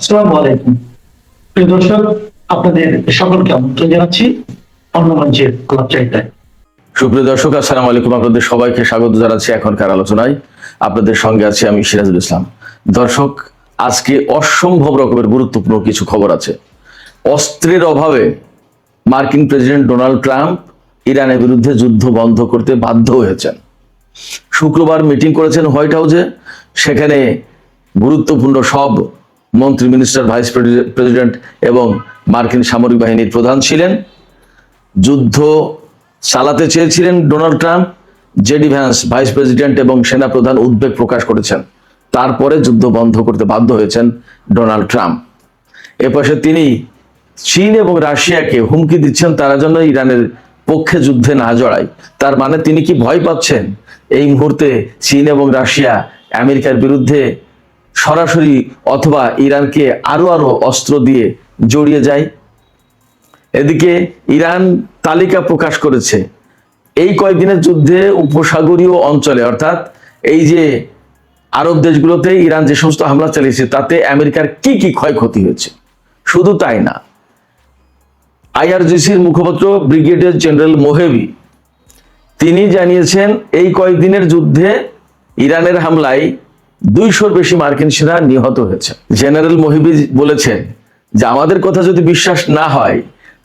আসসালামু আলাইকুম প্রিয় দর্শক, আপনাদের সকলকে আমন্ত্রণ জানাচ্ছি অন্য মঞ্চের আলাপচারিতায়। সুপ্রিয় দর্শক, আসসালামু আলাইকুম। আপনাদের সবাইকে স্বাগত জানাচ্ছি এখনকার আলোচনায়। আপনাদের সঙ্গে আছি আমি সিরাজুল ইসলাম। দর্শক, আজকে অসম্ভব রকমের গুরুত্বপূর্ণ কিছু খবর আছে। অস্ত্রের অভাবে মার্কিন প্রেসিডেন্ট ডোনাল্ড ট্রাম্প ইরানের বিরুদ্ধে যুদ্ধ বন্ধ করতে বাধ্য হয়েছেন। শুক্রবার মিটিং করেছেন হোয়াইট হাউসে। সেখানে গুরুত্বপূর্ণ সব মন্ত্রী, মিনিস্টার, ভাইস প্রেসিডেন্ট এবং মার্কিন সামরিক বাহিনীর প্রধান ছিলেন। যুদ্ধ চালাতে চেয়েছিলেন Donald Trump. JD Vance, vice president এবং সেনাপ্রধান উদ্বেগ প্রকাশ করেছেন। তারপরে যুদ্ধ বন্ধ করতে বাধ্য হয়েছেন ডোনাল্ড ট্রাম্প। এপাশে তিনি চীন এবং রাশিয়াকে হুমকি দিচ্ছেন তারা যেন ইরানের পক্ষে যুদ্ধে না জড়ায়। তার মানে তিনি কি ভয় পাচ্ছেন এই মুহূর্তে চীন এবং রাশিয়া আমেরিকার বিরুদ্ধে সরাসরি অথবা ইরানকে আরো অস্ত্র দিয়ে জড়িয়ে যায়? এদিকে ইরান তালিকা প্রকাশ করেছে এই কয়েকদিনের যুদ্ধে উপসাগরীয় অঞ্চলে, অর্থাৎ এই যে আরব দেশগুলোতে ইরান যে সমস্ত হামলা চালিয়েছে তাতে আমেরিকার কি কি ক্ষয়ক্ষতি হয়েছে। শুধু তাই না, আইআরজিসির মুখপাত্র ব্রিগেডিয়ার জেনারেল মোহেবি তিনি জানিয়েছেন এই কয়েকদিনের যুদ্ধে ইরানের হামলায় 200-র বেশি মার্কিন সেনা নিহত হয়েছে। জেনারেল মোহেবি বলেছেন যে আমাদের কথা যদি বিশ্বাস না হয়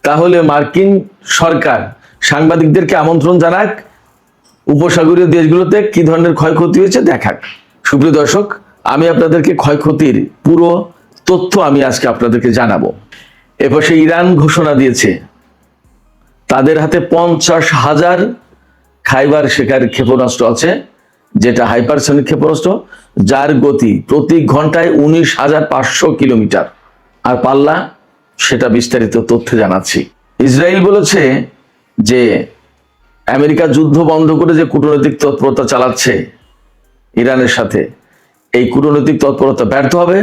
তাহলে মার্কিন সরকার সাংবাদিকদেরকে আমন্ত্রণ জানাক, উপসাগরীয় দেশগুলোতে কি ধরনের ক্ষয়ক্ষতি হয়েছে দেখাক। সুপ্রিয় দর্শক, আমি আপনাদেরকে ক্ষয়ক্ষতির পুরো তথ্য আমি আজকে আপনাদেরকে জানাবো। এপাশে ইরান ঘোষণা দিয়েছে তাদের হাতে 50,000 খাইবার শেখার ক্ষেপণাস্ত্র আছে, যেটা হাইপারসনিক ক্ষেপণাস্ত্র, যার গতি প্রতি ঘন্টায় 19,500 কিলোমিটার। আর পাল্লা, সেটা বিস্তারিত তথ্যে জানাচ্ছি। ইসরায়েল বলেছে যে আমেরিকা যুদ্ধ বন্ধ করে যে কূটনৈতিক তৎপরতা চালাচ্ছে ইরানের সাথে, এই কূটনৈতিক তৎপরতা ব্যর্থ হবে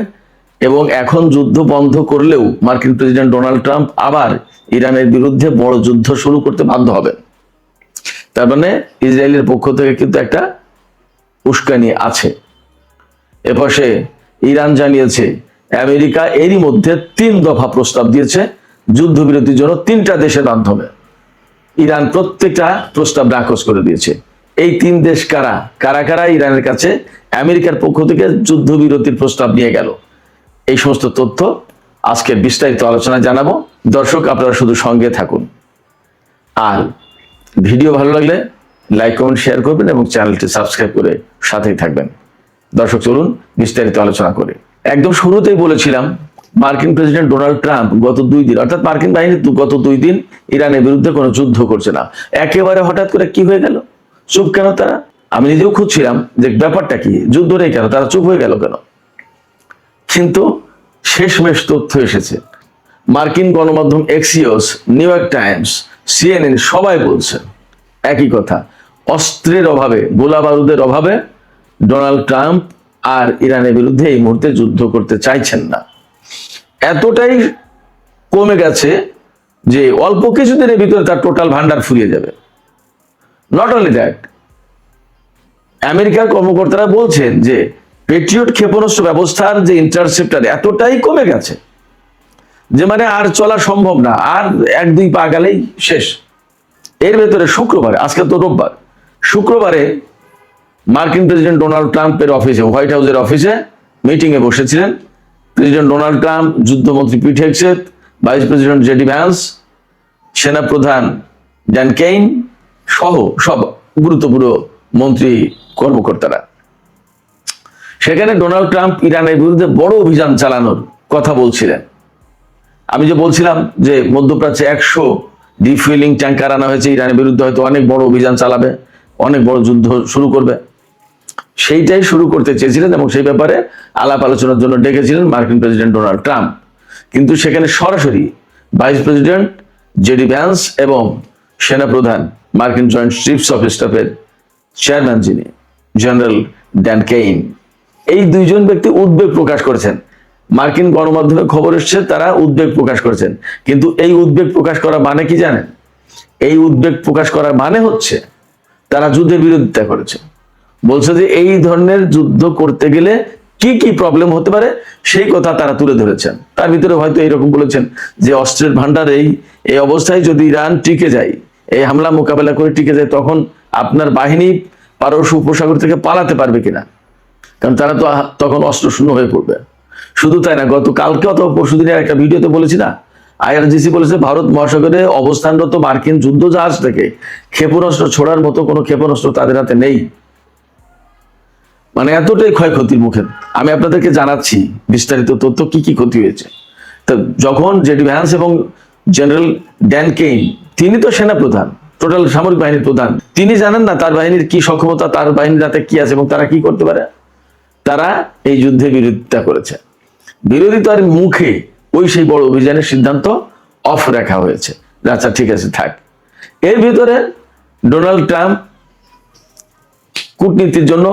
এবং এখন যুদ্ধ বন্ধ করলেও মার্কিন প্রেসিডেন্ট ডোনাল্ড ট্রাম্প আবার ইরানের বিরুদ্ধে বড় যুদ্ধ শুরু করতে বাধ্য হবেন। তার মানে ইসরায়েলের পক্ষ থেকে কিন্তু একটা উস্কানি আছে। এপাশে ইরান জানিয়েছে আমেরিকা এরই মধ্যে 3 দফা প্রস্তাব দিয়েছে যুদ্ধবিরতির জন্য 3টা দেশের মাধ্যমে। ইরান প্রত্যেকটা প্রস্তাব নাকচ করে দিয়েছে। এই 3 দেশ কারা কারা ইরানের কাছে আমেরিকার পক্ষ থেকে যুদ্ধবিরতির প্রস্তাব নিয়ে গেল, এই সমস্ত তথ্য আজকের বিস্তারিত আলোচনায় জানাবো। দর্শক, আপনারা শুধু সঙ্গে থাকুন, আর ভিডিও ভালো লাগলে লাইক, কমেন্ট, শেয়ার করবেন এবং চ্যানেলটি সাবস্ক্রাইব করে সাথেই থাকবেন। দর্শক, চলুন বিস্তারিত আলোচনা করি। একদম শুরুতেই বলেছিলাম মার্কিন প্রেসিডেন্ট ডোনাল্ড ট্রাম্প গত 2 দিন, অর্থাৎ মার্কিন বাহিনী গত 2 দিন ইরানের বিরুদ্ধে কোনো যুদ্ধ করছে না। একেবারে হঠাৎ করে কি হয়ে গেল? চুপ কেন তারা? আমি নিজেও খুঁজছিলাম যে ব্যাপারটা কি, যুদ্ধ নেই কেন, তারা চুপ হয়ে গেল কেন? কিন্তু শেষমেশ তথ্য এসেছে। মার্কিন গণমাধ্যম Axios, new York Times, CNN সবাই বলছে একই কথা, অস্ত্রের অভাবে, গোলা বারুদের অভাবে ডোনাল্ড ট্রাম্প আর ইরানের বিরুদ্ধে এই মুহূর্তে যুদ্ধ করতে চাইছেন না। এতটাই কমে গেছে যে অল্প কিছুদিনের ভিতরে তার টোটাল ভান্ডার ফুরিয়ে যাবে। নট অনলি দ্যাট, আমেরিকার কর্মকর্তারা বলছেন যে পেট্রিয়ট ক্ষেপণাস্ত্র ব্যবস্থার যে ইন্টারসেপ্টার এতটাই কমে গেছে যে মানে আর চলা সম্ভব না, আর 1-2 পা গেলেই শেষ। এর ভেতরে শুক্রবারে, আজকে তো রোববার, শুক্রবারে মার্কিন প্রেসিডেন্ট ডোনাল্ড ট্রাম্পের অফিসে, হোয়াইট হাউসের অফিসে মিটিং এ বসেছিলেন প্রেসিডেন্ট ডোনাল্ড ট্রাম্প, যুদ্ধমন্ত্রী Pete Hegseth, vice president JD Vance, সেনাপ্রধান ড্যান কেইন সহ সব গুরুত্বপূর্ণ মন্ত্রী কর্মকর্তারা। সেখানে ডোনাল্ড ট্রাম্প ইরানের বিরুদ্ধে বড় অভিযান চালানোর কথা বলছিলেন। আমি যে বলছিলাম যে মধ্যপ্রাচ্যে 100 রিফুয়েলিং ট্যাঙ্কার আনা হয়েছে, ইরানের বিরুদ্ধে হয়তো অনেক বড় অভিযান চালাবে, অনেক বড় যুদ্ধ শুরু করবে, সেইটাই শুরু করতে চেয়েছিলেন এবং সেই ব্যাপারে আলাপ আলোচনার জন্য ডেকেছিলেন মার্কিন প্রেসিডেন্ট ডোনাল্ড ট্রাম্প। কিন্তু সেখানে সরাসরি ভাইস প্রেসিডেন্ট জেডি ভ্যান্স এবং সেনাপ্রধান, মার্কিন জয়েন্ট চিফস অফ স্টাফের চেয়ারম্যান যিনি জেনারেল ড্যান কেইন, এই 2 জন ব্যক্তি উদ্বেগ প্রকাশ করেছেন। মার্কিন গণমাধ্যমে খবর এসছে তারা উদ্বেগ প্রকাশ করেছেন। কিন্তু এই উদ্বেগ প্রকাশ করা মানে কি জানেন? এই উদ্বেগ প্রকাশ করার মানে হচ্ছে তারা যুদ্ধের বিরোধিতা করেছে। বলছে যে এই ধরনের যুদ্ধ করতে গেলে কি কি প্রবলেম হতে পারে সেই কথা তারা তুলে ধরেছেন। তার ভিতরে হয়তো এরকম বলেছেন যে অস্ত্রের ভান্ডার এই অবস্থায় যদি ইরান টিকে যায়, এই হামলা মোকাবেলা করে টিকে যায়, তখন আপনার বাহিনী পারস্য উপসাগর থেকে পালাতে পারবে কিনা, কারণ তারা তো তখন অস্ত্র শূন্য হয়ে পড়বে। শুধু তাই না, গতকালকে অথবা পরশুদিনের একটা ভিডিওতে বলেছি না, IRGC বলেছে ভারত মহাসাগরে অবস্থানরত মার্কিন যুদ্ধ জাহাজ থেকে ক্ষেপণাস্ত্র ছোড়ার মতো কোনো ক্ষেপণাস্ত্র তাদের হাতে নেই। মানে এতটাই ক্ষয়ক্ষতির মুখে। আমি আপনাদেরকে জানাচ্ছি বিস্তারিত তথ্য কি কি ক্ষতি হয়েছে। তো যখন জেডি ভ্যান্স এবং জেনারেল ড্যান কেইন, তিনি তো সেনাপ্রধান, টোটাল সামরিক বাহিনীর প্রধান, তিনি জানেন না তার বাহিনীর কি সক্ষমতা, তার বাহিনীর হাতে কি আছে এবং তারা কি করতে পারে। তারা এই যুদ্ধে বিরোধিতা করেছে। বিরোধিতার মুখে সেই বড় অভিযানের সিদ্ধান্ত অফ রাখা হয়েছে। আচ্ছা ঠিক আছে থাক। এর ভিতরে ডোনাল্ড ট্রাম্প কূটনীতির জন্য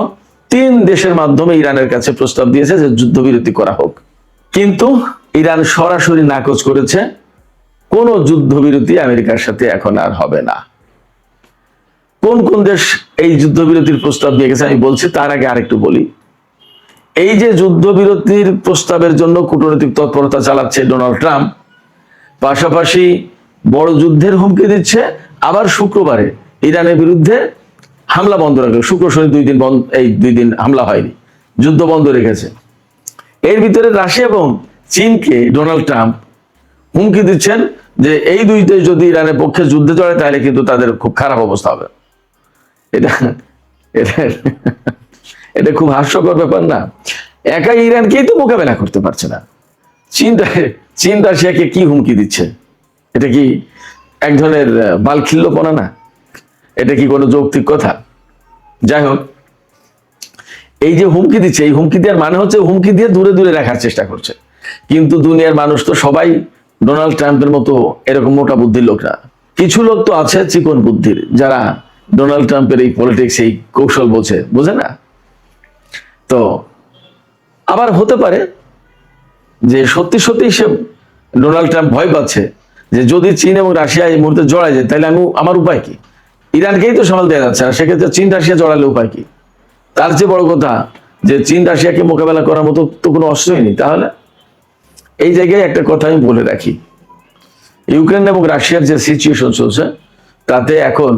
3 দেশের মাধ্যমে ইরানের কাছে প্রস্তাব দিয়েছে যে যুদ্ধবিরতি করা হোক, কিন্তু ইরান সরাসরি নাকচ করেছে। কোনো যুদ্ধবিরতি আমেরিকার সাথে এখন আর হবে না। কোন কোন দেশ এই যুদ্ধবিরতির প্রস্তাব দিয়ে গেছে আমি বলছি, তার আগে আরেকটু বলি। এই যে যুদ্ধবিরতির প্রস্তাবের জন্য কূটনৈতিক তৎপরতা চালাচ্ছে ডোনাল্ড ট্রাম্প, পাশাপাশি বড় যুদ্ধের হুমকি দিচ্ছে, আবার শুক্রবারে ইরানের বিরুদ্ধে হামলা বন্ধ রাখবে। শুক্র শনি 2 দিন বন্ধ, এই 2 দিন হামলা হয়নি, যুদ্ধ বন্ধ রেখেছে। এর ভিতরে রাশিয়া এবং চীনকে ডোনাল্ড ট্রাম্প হুমকি দিচ্ছেন যে এই 2 দেশ যদি ইরানের পক্ষে যুদ্ধে জড়ায় তাহলে কিন্তু তাদের খুব খারাপ অবস্থা হবে। এটা এটা এটা খুব হাস্যকর ব্যাপার না? একা ইরানকেই তো মোকাবেলা করতে পারছে না, চীন রাশিয়াকে কি হুমকি দিচ্ছে? এটা কি এক ধরনের বালখিল্যপনা না? এটা কি কোনো যৌক্তিক কথা? যাই হোক, এই যে হুমকি দিচ্ছে, এই হুমকি দেওয়ার মানে হচ্ছে হুমকি দিয়ে দূরে দূরে রাখার চেষ্টা করছে। কিন্তু দুনিয়ার মানুষ তো সবাই ডোনাল্ড ট্রাম্পের মতো এরকম মোটা বুদ্ধির লোক না। কিছু লোক তো আছে চিকন বুদ্ধির, যারা ডোনাল্ড ট্রাম্পের এই পলিটিক্স, এই কৌশল বোঝে না। তো আবার হতে পারে যে সত্যি সত্যি সে ডোনাল্ড ট্রাম্প ভয় পাচ্ছে যে যদি চীন এবং রাশিয়া এই মুহূর্তে জড়ায় যায় তাহলে আমার উপায় কি? ইরানকেই তো সামাল দেওয়া যাচ্ছে না, সেক্ষেত্রে চীন রাশিয়া জড়ালে উপায় কি? তার চেয়ে বড় কথা যে চীন রাশিয়াকে মোকাবেলা করার মতো তো কোনো অস্ত্রই নেই। তাহলে এই জায়গায় একটা কথা আমি বলে রাখি, ইউক্রেন এবং রাশিয়ার যে সিচুয়েশন চলছে তাতে এখন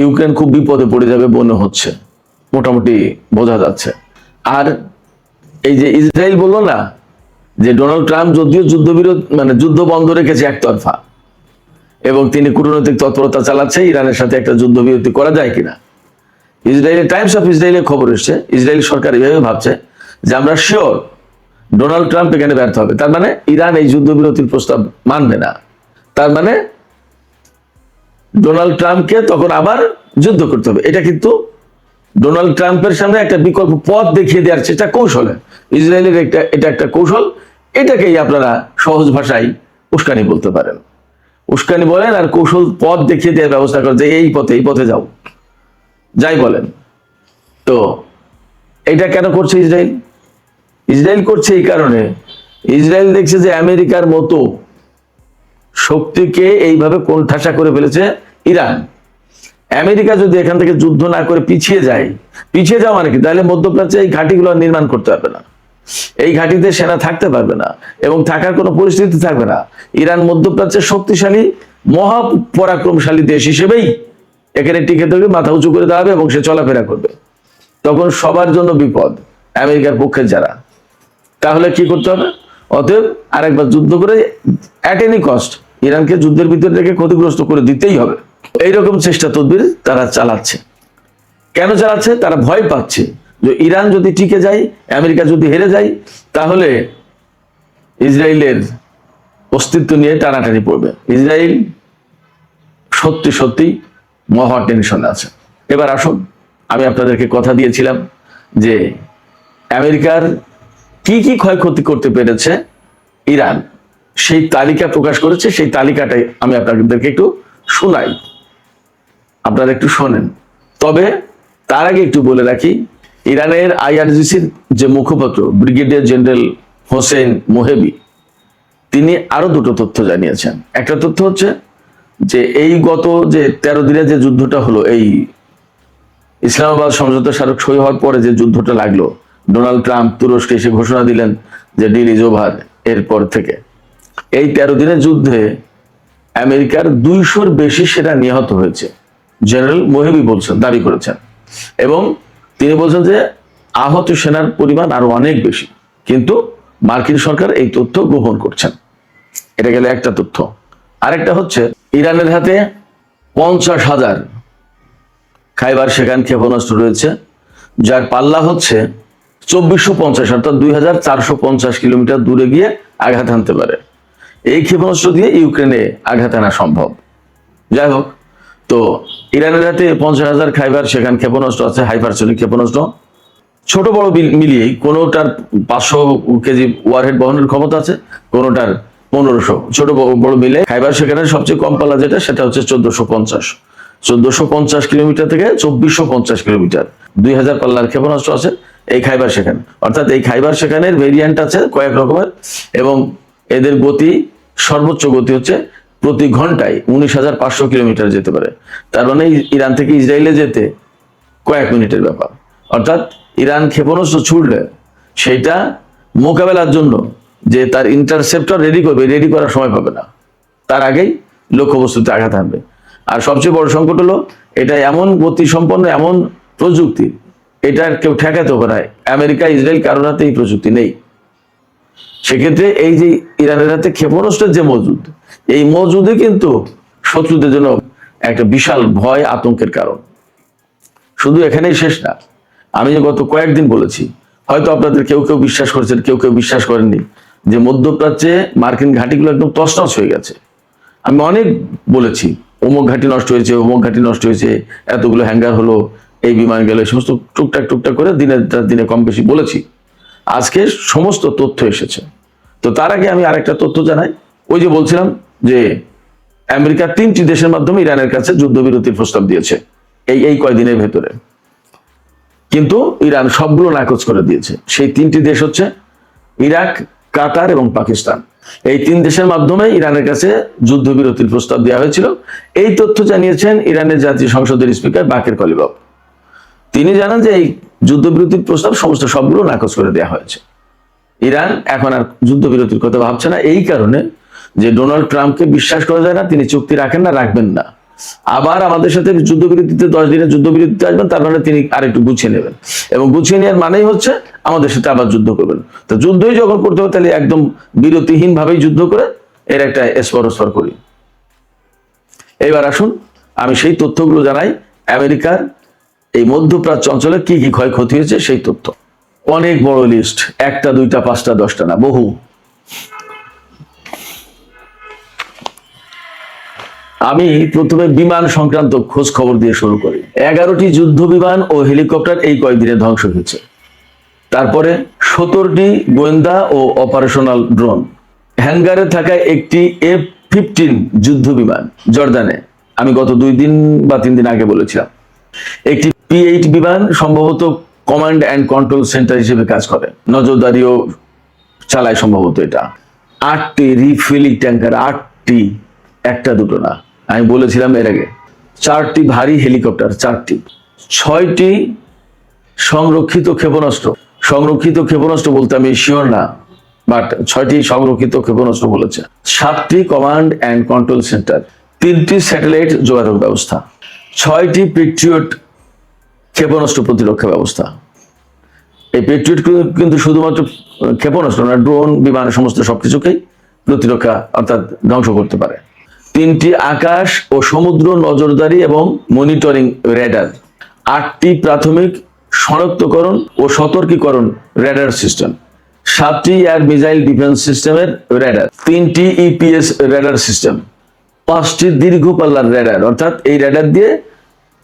ইউক্রেন খুব বিপদে পড়ে যাবে মনে হচ্ছে, মোটামুটি বোঝা যাচ্ছে। আর এই যে ইসরায়েল বললো না যে ডোনাল্ড ট্রাম্প যদিও যুদ্ধ বন্ধ রেখেছে একতরফা, এবং তিনি কূটনৈতিক তৎপরতা চালাচ্ছে ইরানের সাথে একটা যুদ্ধবিরতি করা যায় কিনা। ইসরায়েলের টাইমস অফ ইসরায়েলের খবর এসছে, ইসরায়েল সরকার এভাবে ভাবছে যে আমরা শিওর ডোনাল্ড ট্রাম্প এখানে ব্যর্থ হবে, তার মানে ইরান এই যুদ্ধবিরতির প্রস্তাব মানবে না। তার মানে ডোনাল্ড ট্রাম্পকে তখন আবার যুদ্ধ করতে হবে। এটা কিন্তু ডোনাল্ড ট্রাম্পের সামনে একটা বিকল্প পথ দেখিয়ে দেওয়ার চেষ্টা, কৌশলে ইসরায়েলের এটা একটা কৌশল। এটাকেই আপনারা সহজ ভাষায় উস্কানি বলতে পারেন। উস্কানি বলেন আর কৌশল পথ দেখিয়ে দেওয়ার ব্যবস্থা করে যে এই পথে যাও, যাই বলেন। তো এটা কেন করছে ইসরায়েল করছে এই কারণে, ইসরায়েল দেখছে যে আমেরিকার মতো শক্তিকে এইভাবে কোণঠাসা করে ফেলেছে ইরান। আমেরিকা যদি এখান থেকে যুদ্ধ না করে পিছিয়ে যাওয়া মানে কি, তাহলে মধ্যপ্রাচ্যে এই ঘাঁটিগুলো নির্মাণ করতে পারবে না, এই ঘাঁটিতে সেনা থাকতে পারবে না এবং থাকার কোনো পরিস্থিতি থাকবে না। ইরান মধ্যপ্রাচ্যের শক্তিশালী মহাপরাক্রমশালী দেশ হিসেবেই এখানে টিকে থাকবে, মাথা উঁচু করে দাঁড়াবে এবং সে চলাফেরা করবে। তখন সবার জন্য বিপদ, আমেরিকার পক্ষে যারা। তাহলে কি করতে হবে? অতএব আরেকবার যুদ্ধ করে অ্যাট এনি কস্ট ইরানকে যুদ্ধের ভিতরে রেখে ক্ষতিগ্রস্ত করে দিতেই হবে। এইরকম চেষ্টা তদবির তারা চালাচ্ছে। কেন চালাচ্ছে? তারা ভয় পাচ্ছে যে ইরান যদি টিকে যায়, আমেরিকা যদি হেরে যায়, তাহলে ইসরায়েলের অস্তিত্ব নিয়ে টানাটানি পড়বে। ইসরায়েল সত্যি মহা টেনশন আছে। এবার আসুন, আমি আপনাদেরকে কথা দিয়েছিলাম যে আমেরিকার কি কি ক্ষয়ক্ষতি করতে পেরেছে ইরান, সেই তালিকা প্রকাশ করেছে। সেই তালিকাটাই আমি আপনাদেরকে একটু শোনাই, আপনারা একটু শোনেন। তবে তার আগে একটু বলে রাখি, ইরানের IRGCর যে মুখপাত্র ব্রিগেডিয়ার জেনারেল হোসেন মোহেবি, তিনি আরো 2টো তথ্য জানিয়েছেন। একটা তথ্য হচ্ছে যে এই গত যে 13 দিনে যে যুদ্ধটা হলো, এই ইসলামাবাদ সমঝোতা স্মারক সই হওয়ার পরে যে যুদ্ধটা লাগলো ডোনাল্ড ট্রাম্প তুরস্কে এসে ঘোষণা দিলেন যে ডিল ইজ ওভার। এরপর থেকে এই 13 দিনের যুদ্ধে আমেরিকার 200-র বেশি সেনা নিহত হয়েছে, জেনারেল মোহেবি বলছেন, দাবি করেছেন। এবং তিনি বলছেন যে আহত সেনার পরিমাণ আরো অনেক বেশি, কিন্তু মার্কিন সরকার এই তথ্য গোপন করছেন। এটা গেল একটা তথ্য। আরেকটা হচ্ছে ইরানের হাতে 50,000 খাইবার শেখান ক্ষেপণাস্ত্র রয়েছে, যার পাল্লা হচ্ছে 2450, অর্থাৎ 2450 কিলোমিটার দূরে গিয়ে আঘাত হানতে পারে। এই ক্ষেপণাস্ত্র দিয়ে ইউক্রেনে আঘাত আনা সম্ভব। যাই হোক, তো ইরানের হাতে 50,000 খাইবার শেখান ক্ষেপণাস্ত্র আছে, হাইপারসোনিক ক্ষেপণাস্ত্র। ছোট বড় মিলিয়েই কোনোটার 500 কেজি ওয়ারহেড বহনের ক্ষমতা আছে, কোনোটার 1500। ছোট বড় মিলে খাইবার শেখানের সবচেয়ে কম পাল্লা যেটা, সেটা হচ্ছে 1450 কিলোমিটার থেকে 2450 কিলোমিটার, 2000 পাল্লার ক্ষেপণাস্ত্র আছে এই খাইবার শেখান। অর্থাৎ এই খাইবার শেখানের ভেরিয়েন্ট আছে কয়েক রকমের, এবং এদের গতি, সর্বোচ্চ গতি হচ্ছে প্রতি ঘন্টায় 19,500 কিলোমিটার যেতে পারে। তার মানে ইরান থেকে ইসরায়েলে যেতে কয়েক মিনিটের ব্যাপার। অর্থাৎ ইরান ক্ষেপণাস্ত্র ছুড়লে সেইটা মোকাবেলার জন্য যে তার ইন্টারসেপ্টর রেডি করবে, রেডি করার সময় পাবে না, তার আগেই লক্ষ্যবস্তুতে আঘাত হানবে। আর সবচেয়ে বড় সংকট হলো এটা এমন গতি সম্পন্ন, এমন প্রযুক্তি, এটার কেউ ঠেকাতে পারে না। আমেরিকা, ইসরায়েল কারোর হাতে এই প্রযুক্তি নেই। সেক্ষেত্রে এই যে ইরানের হাতে ক্ষেপণাস্ত্রের যে মজুদ, এই মজুদে কিন্তু শত্রুদের জন্য একটা বিশাল ভয়, আতঙ্কের কারণ। শুধু এখানেই শেষ না। আমি যে গত কয়েকদিন বলেছি, হয়তো আপনাদের কেউ কেউ বিশ্বাস করেছেন, কেউ কেউ বিশ্বাস করেননি, যে মধ্যপ্রাচ্যে মার্কিন ঘাঁটিগুলো একদম তছনছ হয়ে গেছে। আমি অনেক বলেছি, অমুক ঘাঁটি নষ্ট হয়েছে, অমুক ঘাঁটি নষ্ট হয়েছে, এতগুলো হ্যাঙ্গার হলো, এই বিমান গেল, সমস্ত টুকটাক করে দিনে কম বেশি বলেছি। আজকে সমস্ত তথ্য এসেছে। তো তার আগে আমি আরেকটা তথ্য জানাই। ওই যে বলছিলাম যে আমেরিকা 3টি দেশের মাধ্যমে ইরানের কাছে যুদ্ধবিরতির প্রস্তাব দিয়েছে এই কয়দিনের ভেতরে, কিন্তু ইরান সবগুলো নাকচ করে দিয়েছে। সেই 3টি দেশ হচ্ছে ইরাক, কাতার এবং পাকিস্তান। এই 3 দেশের মাধ্যমে ইরানের কাছে যুদ্ধবিরতির প্রস্তাব দেওয়া হয়েছিল। এই তথ্য জানিয়েছেন ইরানের জাতীয় সংসদের স্পিকার বাকের কলিবাফ। তিনি জানান যে এই যুদ্ধবিরতির প্রস্তাব সবগুলো নাকচ করে দেওয়া হয়েছে। ইরান এখন আর যুদ্ধবিরতির কথা ভাবছে না, এই কারণে যে ডোনাল্ড ট্রাম্পকে বিশ্বাস করা যায় না, তিনি চুক্তি রাখেন না, রাখবেন না। আবার আমাদের সাথে যুদ্ধবিরতিতে 10 দিনের যুদ্ধবিরতিতে আসবেন, তার মানে তিনি আরেকটু গুছিয়ে নেবেন, এবং গুছিয়ে নেওয়ার মানেই হচ্ছে আমাদের সাথে আবার যুদ্ধ করবেন। তো যুদ্ধই যখন করতে হবে, তাহলে একদম বিরতিহীন ভাবেই যুদ্ধ করে এর একটা স্পর করি। এবার আসুন আমি সেই তথ্যগুলো জানাই, আমেরিকার এই মধ্যপ্রাচ্য অঞ্চলে কি কি ক্ষয়ক্ষতি হয়েছে সেই তথ্য। অনেক বড় লিস্ট, 1টা 2টা 5টা 10টা না, বহু। আমি প্রথমে বিমান সংক্রান্ত খোঁজ খবর দিয়ে শুরু করি। 11টি যুদ্ধ বিমান ও হেলিকপ্টার এই কয়েকদিনে ধ্বংস হয়েছে। তারপরে 17টি গোয়েন্দা ও অপারেশনাল ড্রোন। হ্যাঙ্গারে থাকা একটি F-15 যুদ্ধ বিমান জর্দানে, আমি গত 2 দিন বা 3 দিন আগে বলেছিলাম। একটি P-8 বিমান সম্ভবত কমান্ড অ্যান্ড কন্ট্রোল সেন্টার হিসেবে কাজ করে, নজরদারিও চালায় সম্ভবত এটা। 8টি রিফিলিং ট্যাঙ্কার, 8টি, 1টা 2টো না, আমি বলেছিলাম এর আগে। 4টি ভারী হেলিকপ্টার, 4টি। 6টি সংরক্ষিত ক্ষেপণাস্ত্র। সংরক্ষিত ক্ষেপণাস্ত্র বলতে আমি শিওর না, বাট 6টি সংরক্ষিত ক্ষেপণাস্ত্র বলেছে। 7টি কমান্ড অ্যান্ড কন্ট্রোল সেন্টার, 3টি স্যাটেলাইট যোগাযোগ ব্যবস্থা, 6টি পেট্রিয়ট ক্ষেপণাস্ত্র প্রতিরক্ষা ব্যবস্থা। এই পেট্রিয়ট কিন্তু শুধুমাত্র ক্ষেপণাস্ত্র না, ড্রোন, বিমান, সমস্ত সবকিছুকেই প্রতিরক্ষা অর্থাৎ ধ্বংস করতে পারে। 3টি আকাশ ও সমুদ্র নজরদারি এবং মনিটরিং রেডার, 8টি প্রাথমিক শনাক্তকরণ ও সতর্কীকরণ রেডার সিস্টেম, 7টি এয়ার মিসাইল ডিফেন্স সিস্টেমের রেডার, 3টি ইপিএস রেডার সিস্টেম, 5টি দীর্ঘ পাল্লার রেডার, অর্থাৎ এই রেডার দিয়ে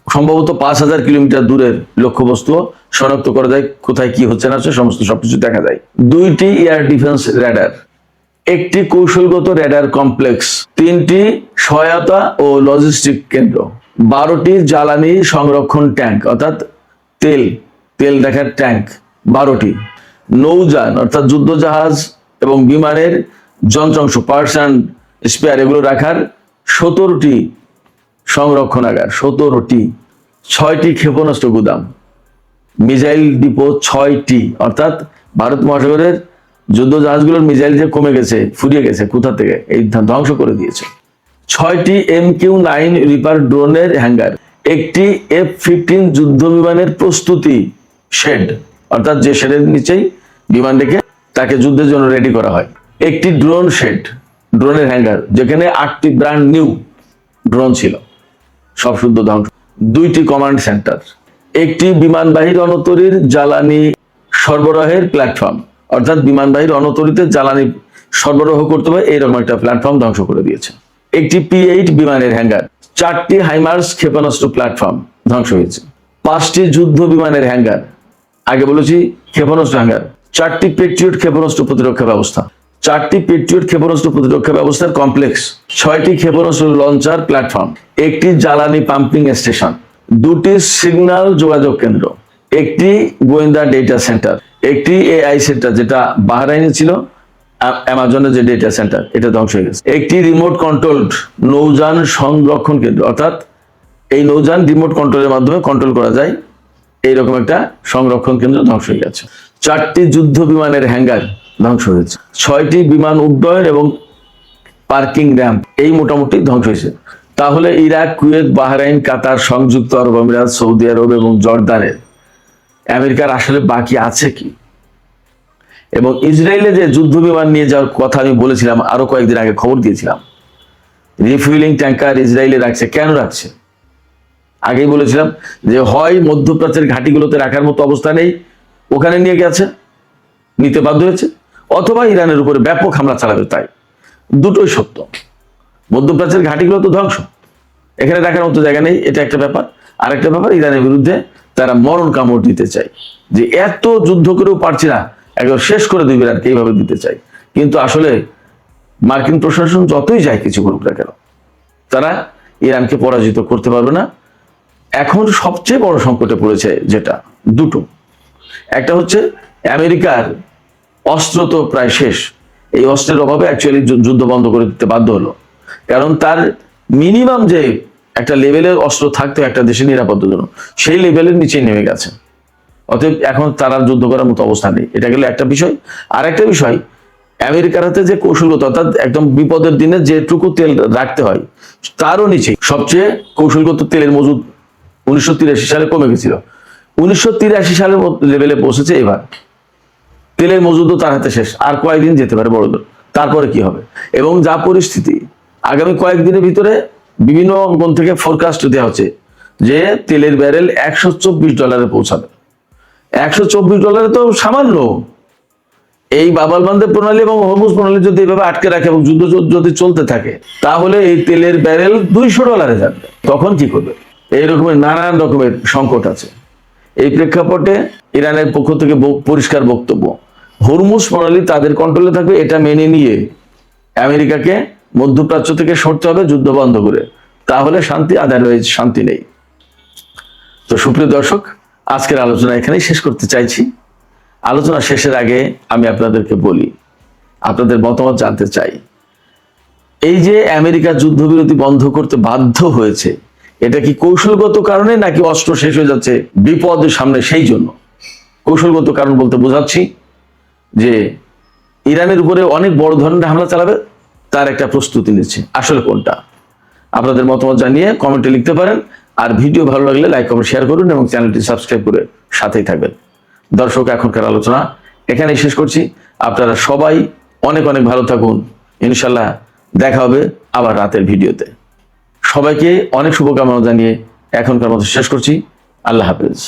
সম্ভবত 5,000 কিলোমিটার দূরের লক্ষ্যবস্তু শনাক্ত করা যায়, কোথায় কি হচ্ছে না হচ্ছে সমস্ত সবকিছু দেখা যায়। 2টি এয়ার ডিফেন্স রেডার, 1টি কৌশলগত রেডার কমপ্লেক্স, 3টি সহায়তা ও লজিস্টিক কেন্দ্র, 12টি জ্বালানি সংরক্ষণ ট্যাঙ্ক অর্থাৎ তেল দেখার ট্যাঙ্ক, 12টি নৌযান অর্থাৎ যুদ্ধজাহাজ এবং বিমানের যন্ত্রাংশ, পার্টস অ্যান্ড স্পেয়ার, এগুলো রাখার 17টি সংরক্ষণাগার, 17টি, 6টি ক্ষেপণাস্ত্র গুদাম, মিসাইল ডিপো 6টি, অর্থাৎ ভারত মহাসাগরের যুদ্ধ জাহাজগুলোর মিসাইল যে কমে গেছে, ফুরিয়ে গেছে, কোথা থেকে এই ধ্বংস করে দিয়েছে। 6টি MQ-9 রিপার ড্রোনের হ্যাঙ্গার, একটি F-15 যুদ্ধ বিমানের প্রস্তুতি শেড, অর্থাৎ যে শেডের নিচেই বিমান রেখে তাকে যুদ্ধের জন্য রেডি করা হয়, একটি ড্রোন শেড, ড্রোনের হ্যাঙ্গার যেখানে 8টি ব্র্যান্ড নিউ ড্রোন ছিল, সব শুদ্ধ ধ্বংস। 2টি কমান্ড সেন্টার, একটি বিমানবাহী রণতরীর জ্বালানি সরবরাহের প্ল্যাটফর্ম, অর্থাৎ বিমানবাহী রণতরীতে জ্বালানি সরবরাহ করতে হবে এইরকম একটা প্ল্যাটফর্ম ধ্বংস করে দিয়েছে। একটি P-8 বিমানের হ্যাঙ্গার, 4টি হাইমার্স ক্ষেপণাস্ত্র প্ল্যাটফর্ম ধ্বংস হয়েছে, 5টি যুদ্ধ বিমানের হ্যাঙ্গার, আগে বলেছি ক্ষেপণাস্ত্র হ্যাঙ্গার, 4টি পেট্রিয়ট ক্ষেপণাস্ত্র প্রতিরক্ষা ব্যবস্থা, 4টি পেট্রিয়ট ক্ষেপণাস্ত্র প্রতিরক্ষা ব্যবস্থার কমপ্লেক্স, 6টি ক্ষেপণাস্ত্র লঞ্চার প্ল্যাটফর্ম, একটি জ্বালানি পাম্পিং স্টেশন, 2টি সিগন্যাল যোগাযোগ কেন্দ্র, একটি গোয়েন্দা ডেটা সেন্টার, একটি AI সেন্টার যেটা বাহরাইনে ছিল, অ্যামাজনের যে ডেটা সেন্টার, এটা ধ্বংস হয়ে গেছে, একটি রিমোট কন্ট্রোলড নৌযান সংরক্ষণ কেন্দ্র, অর্থাৎ এই নৌযান রিমোট কন্ট্রোলের মাধ্যমে কন্ট্রোল করা যায়, এইরকম একটা সংরক্ষণ কেন্দ্র ধ্বংস হয়ে গেছে, 4টি যুদ্ধ বিমানের হ্যাঙ্গার ধ্বংস হয়েছে, 6টি বিমান উড্ডয়ন এবং পার্কিং র্যাম্প, এই মোটামুটি ধ্বংস হয়েছে। তাহলে ইরাক, কুয়েত, বাহরাইন, কাতার, সংযুক্ত আরব আমিরাত, সৌদি আরব এবং জর্দানের আমেরিকার আসলে বাকি আছে কি? এবং ইসরায়েলে যে যুদ্ধ বিমান নিয়ে যাওয়ার কথা আমি বলেছিলাম, আরো কয়েকদিন আগে খবর দিয়েছিলাম, রিফুয়েলিং ট্যাঙ্কার ইসরায়েলে রাখছে, কেন রাখছে? আগেই বলেছিলাম যে হয় মধ্যপ্রাচ্যের ঘাঁটিগুলোতে রাখার মতো অবস্থা নেই, ওখানে নিয়ে গেছে, নিতে বাধ্য হয়েছে, অথবা ইরানের উপরে ব্যাপক হামলা চালাবে, তাই দুটোই সত্য। মধ্যপ্রাচ্যের ঘাঁটিগুলো তো ধ্বংস, এখানে রাখার মতো জায়গা নেই, এটা একটা ব্যাপার। আরেকটা ব্যাপার, ইরানের বিরুদ্ধে তারা মরণ কামড় দিতে চায়, যে এত যুদ্ধ করেও পারছি না, একবার শেষ করে দিবে আর এইভাবে দিতে চাই। কিন্তু আসলে মার্কিন প্রশাসন যতই যায় কিছু করুক না কেন, তারা ইরানকে পরাজিত করতে পারবে না। এখন সবচেয়ে বড় সংকটে পড়েছে যেটা, দুটো, একটা হচ্ছে আমেরিকার অস্ত্র তো প্রায় শেষ, এই অস্ত্রের অভাবে অ্যাকচুয়ালি যুদ্ধ বন্ধ করে দিতে বাধ্য হলো, কারণ তার মিনিমাম যে একটা লেভেলের অস্ত্র থাকতো একটা দেশের নিরাপত্তার জন্য, সেই লেভেলের নিচে নেমে গেছে। অতএব এখন তারা যুদ্ধ করার মতো অবস্থা নেই, এটা গেল একটা বিষয়। আর একটা বিষয়, আমেরিকার হাতে যে কৌশলগত, অর্থাৎ একদম বিপদের দিনে যেটুকু তেল রাখতে হয় তারও নিচে সবচেয়ে কৌশলগত তেলের মজুদ 1983 সালে কমে গেছিল, 1983 সালের লেভেলে পৌঁছেছে এবার। তেলের মজুদও তার হাতে শেষ, আর কয়েকদিন যেতে পারে বড়, তারপরে কি হবে? এবং যা পরিস্থিতি, আগামী কয়েকদিনের ভিতরে বিভিন্ন অঙ্গন থেকে ফোরকাস্ট দেওয়া হচ্ছে যে তেলের ব্যারেল $124 পৌঁছাবে। $124 তো সামান্য। এই বাব আল মানদেব প্রণালী এবং হরমুজ প্রণালী যদি এভাবে আটকে রাখে এবং যুদ্ধ যদি চলতে থাকে, তাহলে এই তেলের ব্যারেল $200 যাবে। তখন কি করবে? এই রকমের নানান রকমের সংকট আছে। এই প্রেক্ষাপটে ইরানের পক্ষ থেকে পরিষ্কার বক্তব্য, হরমুজ প্রণালী তাদের কন্ট্রোলে থাকবে, এটা মেনে নিয়ে আমেরিকাকে মধ্যপ্রাচ্য থেকে সরতে হবে যুদ্ধ বন্ধ করে, তাহলে শান্তি, আদারওয়াইজ শান্তি নেই। তো সুপ্রিয় দর্শক, আজকের আলোচনা এখানেই শেষ করতে চাইছি। আলোচনা শেষের আগে আমি আপনাদেরকে বলি, আপনাদের মতামত জানতে চাই, এই যে আমেরিকা যুদ্ধবিরতি বন্ধ করতে বাধ্য হয়েছে, এটা কি কৌশলগত কারণে নাকি অস্ত্র শেষ হয়ে যাচ্ছে বিপদের সামনে সেই জন্য? কৌশলগত কারণ বলতে বোঝাচ্ছি যে ইরানের উপরে অনেক বড় ধরনের হামলা চালাবে, তার একটা প্রস্তুতি নিচ্ছে। আসলে কোনটা? আপনাদের মতামত জানিয়ে কমেন্টে লিখতে পারেন। আর ভিডিও ভালো লাগলে লাইক, কমেন্ট, শেয়ার করুন এবং চ্যানেলটি সাবস্ক্রাইব করে সাথেই থাকবেন। দর্শক, এখনকার আলোচনা এখানেই শেষ করছি। আপনারা সবাই অনেক অনেক ভালো থাকুন। ইনশাল্লাহ দেখা হবে আবার রাতের ভিডিওতে। সবাইকে অনেক শুভকামনা জানিয়ে এখনকার মতো শেষ করছি। আল্লাহ হাফেজ।